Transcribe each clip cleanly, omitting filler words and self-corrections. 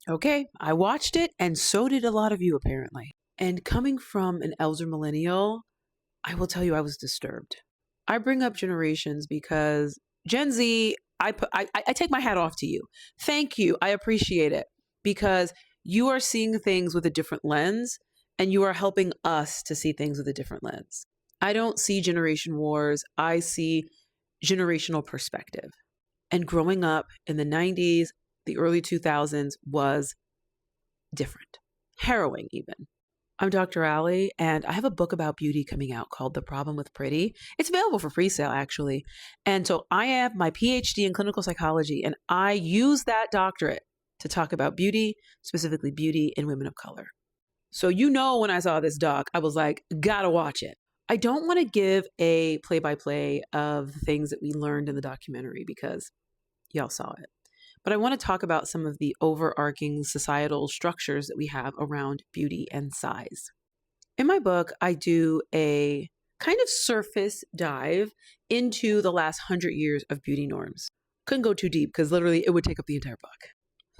Okay, I watched it, and so did a lot of you apparently. And coming from an elder millennial, I will tell you I was disturbed. I bring up generations because Gen Z, I take my hat off to you. Thank you. I appreciate it because you are seeing things with a different lens and you are helping us to see things with a different lens. I don't see generation wars. I see generational perspective. And growing up in the 90s, the early 2000s was different, harrowing even. I'm Dr. Ali, and I have a book about beauty coming out called The Problem with Pretty. It's available for pre-sale, actually. And so I have my PhD in clinical psychology, and I use that doctorate to talk about beauty, specifically beauty in women of color. So when I saw this doc, I was like, gotta watch it. I don't want to give a play-by-play of the things that we learned in the documentary because y'all saw it. But I want to talk about some of the overarching societal structures that we have around beauty and size. In my book, I do a kind of surface dive into the last 100 years of beauty norms. Couldn't go too deep because literally it would take up the entire book.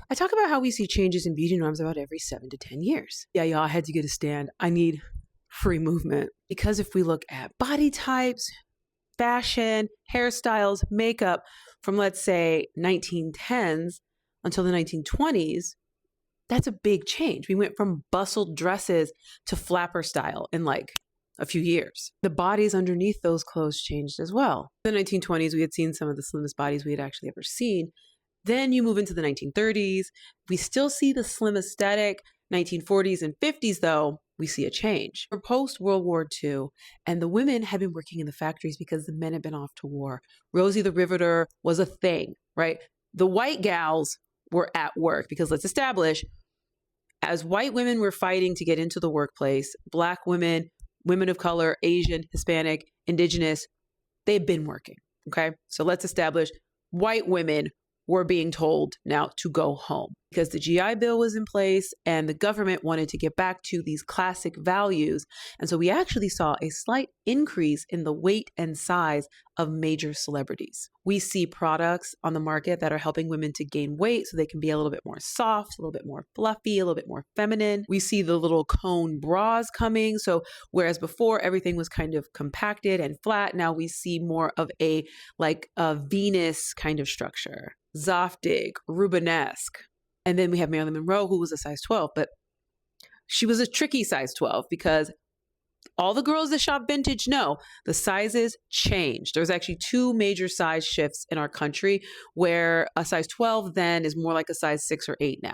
I talk about how we see changes in beauty norms about every 7 to 10 years. Yeah, y'all, I had to get a stand. I need free movement because if we look at body types, fashion, hairstyles, makeup from, let's say, 1910s until the 1920s, that's a big change. We went from bustled dresses to flapper style in like a few years. The bodies underneath those clothes changed as well. In the 1920s, we had seen some of the slimmest bodies we had actually ever seen. Then you move into the 1930s. We still see the slim aesthetic. 1940s and 50s, though, we see a change. We're post-World War II, and the women had been working in the factories because the men had been off to war. Rosie the Riveter was a thing, right? The white gals were at work because let's establish, as white women were fighting to get into the workplace, Black women, women of color, Asian, Hispanic, Indigenous, they had been working, okay? So let's establish white women were being told now to go home because the GI Bill was in place and the government wanted to get back to these classic values. And so we actually saw a slight increase in the weight and size of major celebrities. We see products on the market that are helping women to gain weight so they can be a little bit more soft, a little bit more fluffy, a little bit more feminine. We see the little cone bras coming. So whereas before everything was kind of compacted and flat, now we see more of a Venus kind of structure. Zoftig, Rubenesque. And then we have Marilyn Monroe, who was a size 12, but she was a tricky size 12 because all the girls that shop vintage know the sizes changed. There's actually 2 major size shifts in our country where a size 12 then is more like a size 6 or 8 now.